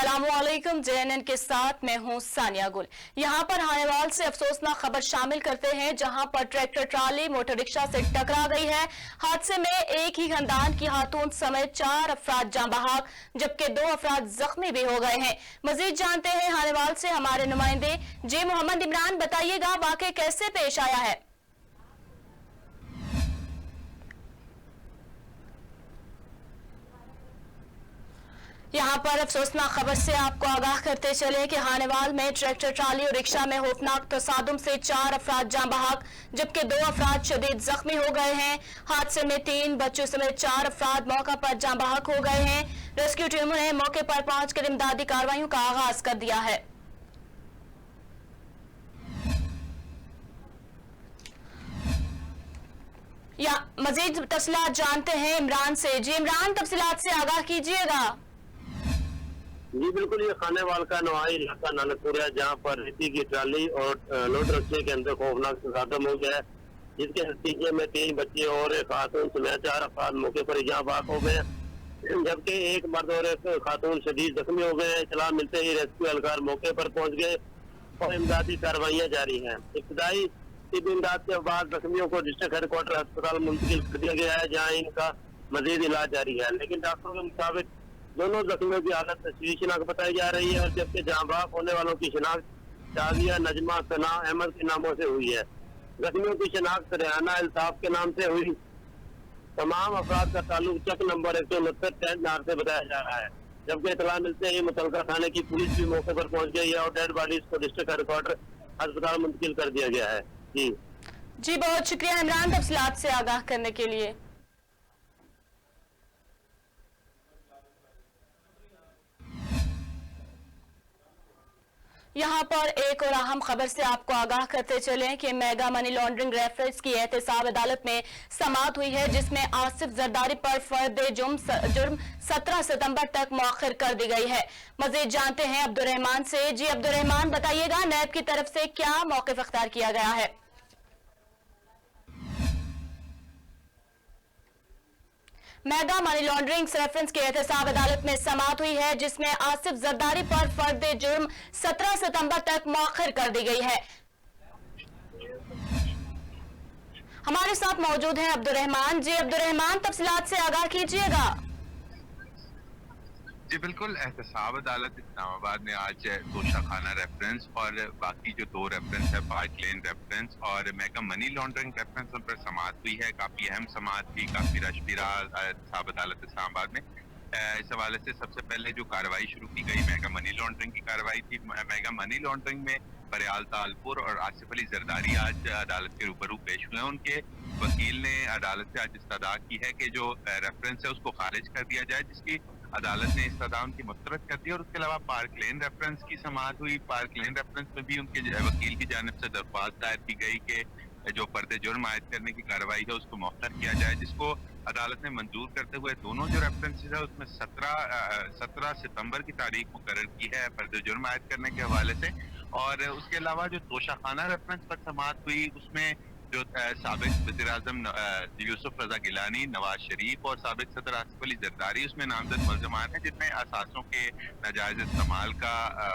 अस्सलामुअलैकुम। JNN के साथ मैं हूं सानिया गुल। यहां पर हानेवाल से अफसोसनाक खबर शामिल करते हैं, जहां पर ट्रैक्टर ट्राली मोटर रिक्शा से टकरा गई है। हादसे में एक ही खानदान की खातून समेत 4 अफराद जाँ बहक, जबकि 2 अफराद जख्मी भी हो गए हैं। मजीद जानते हैं हानेवाल से हमारे नुमाइंदे जे मोहम्मद इमरान। बताइएगा वाकई कैसे पेश आया है। यहाँ पर अफसोसनाक खबर से आपको आगाह करते चले कि हानेवाल में ट्रैक्टर ट्राली और रिक्शा में खौफनाक तसादुम से 4 अफराद जाँ बहक, जबकि 2 अफराद शदीद जख्मी हो गए हैं। हादसे में 3 बच्चों समेत 4 अफराद मौका पर जाँ बहक हो गए हैं। रेस्क्यू टीमों ने मौके पर पहुंचकर इमदादी कार्रवाइयों का आगाज कर दिया है। या मजीद तफसीलात जानते हैं इमरान से। जी इमरान, तफसीलात से आगाह कीजिएगा। जी बिल्कुल, ये खानेवाल का नवाई इलाका नानकपुर है, जहाँ पर रेती की ट्राली और लोड रिक्शे के अंदर खौफनाक तसादम हो गया है, जिसके नतीजे में 3 बच्चे और एक खातून समेत 4 अफराद मौके पर जहाँ बाक हो गए, जबकि एक मर्द और एक खातून शदीद जख्मी हो गए। इतला मिलते ही रेस्क्यू एहलकार मौके पर पहुंच गए और इमदादी कार्रवाइयाँ जारी हैं। इब्तदाई तिब्बी इमदाद के बाद जख्मियों को डिस्ट्रिक्ट हेडक्वार्टर अस्पताल मुंतकिल कर दिया गया है, जहाँ इनका मजीद इलाज जारी है। लेकिन डॉक्टरों के मुताबिक दोनों जख्मियों की हालत तशवीशनाक बताई जा रही है, और जबकि जहाँ बाक होने वालों की शिनाख्त शाजिया, नजमा, सना, अहमद के नामों से हुई है। जख्मियों की शिनाख्त रेहाना अल्ताफ के नाम से हुई। तमाम अफराद का ताल्लुक चक नंबर 169 टेंट नार से बताया जा रहा है, जबकि इतला मिलते ही मुतलका थाने की पुलिस भी मौके पर पहुंच गई है और डेड बॉडीज को डिस्ट्रिक्ट हेडक्वार्टर अस्पताल मुंतकिल कर दिया गया है। जी बहुत शुक्रिया इमरान, तफसीलात से आगाह करने के लिए। यहाँ पर एक और अहम खबर से आपको आगाह करते चलें कि मेगा मनी लॉन्ड्रिंग रेफरेंस की एहतसाब अदालत में समाअत हुई है, जिसमें आसिफ जरदारी पर फर्द जुर्म 17 सितंबर तक मौखर कर दी गई है। मजीद जानते हैं अब्दुर्रहमान से। जी अब्दुर्रहमान, बताइएगा नैब की तरफ से क्या मौक़िफ़ अख्तियार किया गया है। मेगा मनी लॉन्ड्रिंग रेफरेंस की एहतसाब अदालत में समाअत हुई है, जिसमें आसिफ जरदारी पर फर्द जुर्म 17 सितंबर तक मौखर कर दी गई है। हमारे साथ मौजूद हैं अब्दुर्रहमान। जी अब्दुर्रहमान, तफसीलात से आगाह कीजिएगा। जी बिल्कुल, एहतसाब अदालत इस्लामाबाद ने आज तोशाखाना रेफरेंस और बाकी जो 2 रेफरेंस है, पार्क लेन रेफरेंस और मेगा मनी लॉन्ड्रिंग रेफरेंस, उन पर समाअत हुई है। काफ़ी अहम समाअत थी, काफ़ी रश भी रहा एहतसाब अदालत इस्लामाबाद में। इस हवाले से सबसे पहले जो कार्रवाई शुरू की गई मेगा मनी लॉन्ड्रिंग की कार्रवाई थी। मेगा मनी लॉन्ड्रिंग में बरियाल तालपुर और आसिफ अली जरदारी आज अदालत के रूबरू पेश हुए। उनके वकील ने अदालत से आज इस्तदा की है कि जो रेफरेंस है उसको खारिज कर दिया जाए, जिसकी अदालत ने इस्तदा उनकी मुस्तरद कर दी। और उसके अलावा पार्क लेन रेफरेंस की समाअत हुई। पार्क लेन रेफरेंस में भी उनके वकील की जानिब से दरख्वास्त दायर की गई कि जो पर्दे जुर्म आयद करने की कार्रवाई है उसको मौखर किया जाए, जिसको अदालत ने मंजूर करते हुए दोनों जो रेफरेंसेस है उसमें 17 सितंबर की तारीख मुकर्रर की है पर्दे जुर्म आयद करने के हवाले से। और उसके अलावा जो तोशाखाना रेफरेंस पर समाअत हुई उसमें जो साबिक वज़ीर-ए-आज़म यूसुफ रज़ा गिलानी, नवाज शरीफ और साबिक सदर आसिफ अली जरदारी उसमें नामजद मुल्ज़मान हैं, जिनमें असासों के नाजायज़ इस्तेमाल का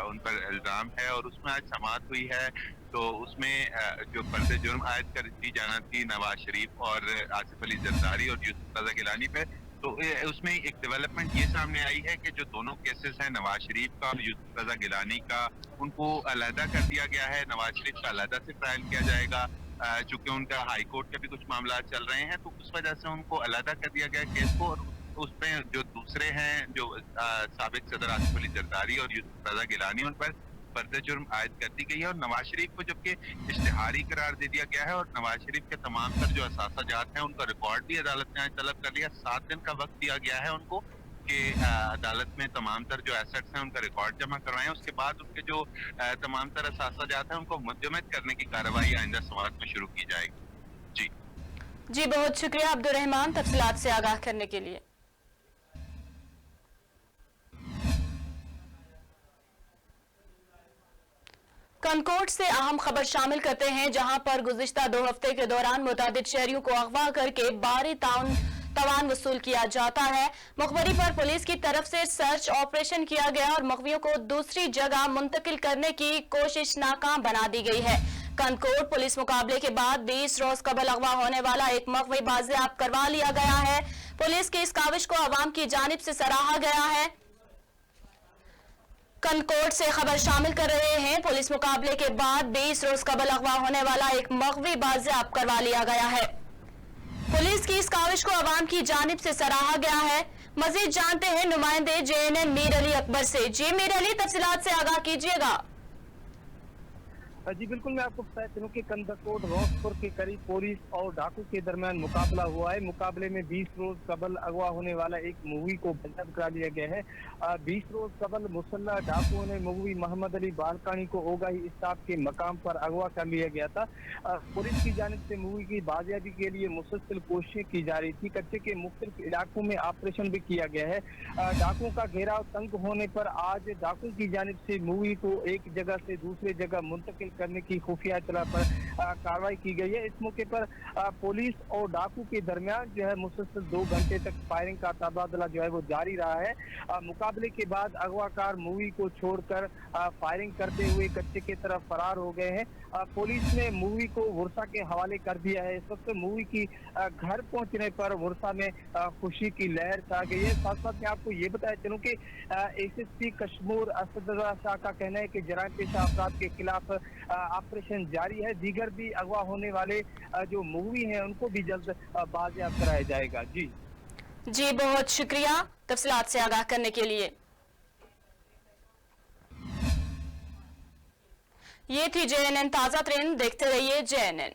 उन पर इल्ज़ाम है। और उसमें आज समाअत हुई है, तो उसमें जो पर्दे जुर्म आयद कर दी जाना थी नवाज शरीफ और आसिफ अली जरदारी और यूसुफ रज़ा गिलानी पे, तो उसमें एक डेवलपमेंट ये सामने आई है कि जो दोनों केसेस हैं नवाज शरीफ का और यूसुफ रज़ा गिलानी का, उनको अलहदा कर दिया गया है। नवाज शरीफ का अलहदा से ट्रायल किया जाएगा, चूंकि उनका हाई कोर्ट के भी कुछ मामला चल रहे हैं, तो उस वजह से उनको अलहदा कर दिया गया केस को। और उसमें जो दूसरे हैं जो साबिक सदर आसिफ अली जरदारी और यूसुफ रज़ा गिलानी, उन पर पर्दे जुर्म आयद कर दी गई है। और नवाज शरीफ को जबकि इश्तिहारी करार दे दिया गया है और नवाज शरीफ के तमाम तर जो असासाजात हैं उनका रिकॉर्ड भी अदालत ने आज तलब कर लिया। 7 दिन का वक्त दिया गया है उनको कि अदालत में तमाम तर जो एसेट्स हैं उनका रिकॉर्ड जमा करवाएं। उसके बाद उनके जो तमाम तर असासाजात हैं उनको मुंजमद करने की कार्रवाई आइंदा समाअत में शुरू की जाएगी। जी बहुत शुक्रिया अब्दुर्रहमान, तफसीलात से आगाह करने के लिए। कनकोट से अहम खबर शामिल करते हैं, जहां पर गुज़िश्ता 2 हफ्ते के दौरान मुतादिद शहरियों को अगवा करके बारी तवान वसूल किया जाता है। मुखबरी पर पुलिस की तरफ से सर्च ऑपरेशन किया गया और मगवियों को दूसरी जगह मुंतकिल करने की कोशिश नाकाम बना दी गई है। कंदकोट पुलिस मुकाबले के बाद 20 रोज कबल अगवा होने वाला एक मगवी बाजियाब करवा लिया गया है। पुलिस की इस काविश को अवाम की जानिब से सराहा गया है। कंदकोट से खबर शामिल कर रहे हैं। पुलिस मुकाबले के बाद 20 रोज कबल अगवा होने वाला एक मगवी बाजियाब करवा लिया गया है। पुलिस की इस काविश को अवाम की जानिब से सराहा गया है। मजीद जानते हैं नुमाइंदे JNN मीर अली अकबर से। जी मीर अली, तफसीलात से आगाह कीजिएगा। जी बिल्कुल, मैं आपको बताया चलूं कि कंदकोट रोजपुर के करीब पुलिस और डाकू के दरमियान मुकाबला हुआ है। मुकाबले में 20 रोज कबल अगवा होने वाला एक मुगवी को बंद करा लिया गया है। 20 रोज कबल मुसल्लह डाकुओं ने मुगवी मोहम्मद अली बालकानी को ओगाही स्टाफ के मकाम पर अगवा कर लिया गया था। पुलिस की जानिब से मुगवी की बाजियाबी के लिए मुसलसल कोशिशें की जा रही थी। कच्चे के मुख्तलिफ इलाकों में ऑपरेशन भी किया गया है। डाकुओं का घेराव तंग होने पर आज डाकुओं की जानिब से मुगवी को एक जगह से दूसरी जगह मुंतकिल करने की खुफिया इत्तला पर कार्रवाई की गई है। इस मौके पर पुलिस और डाकू के दरमियान जो है मुसलसल 2 घंटे तक फायरिंग का तबादला जो है वो जारी रहा है। मुकाबले के बाद अगवाकार मुगवी को छोड़कर फायरिंग करते हुए कच्चे की तरफ फरार हो गए हैं। पुलिस ने मुगवी को वर्षा के हवाले कर दिया है। इस वक्त मुगवी की घर पहुंचने पर वर्षा में खुशी की लहर छा गई है। साथ साथ मैं आपको ये बताया चलूं कि SSP कश्मीर असदुल्ला शाह का कहना है कि जराइम पेशा अफराद के खिलाफ ऑपरेशन जारी है। दीगर भी अगवा होने वाले जो मुगवी हैं उनको भी जल्द बाजियाब कराया जाएगा। जी बहुत शुक्रिया तफसीलात से आगाह करने के लिए। ये थी JNN ताजा ट्रेंड। देखते रहिए JNN।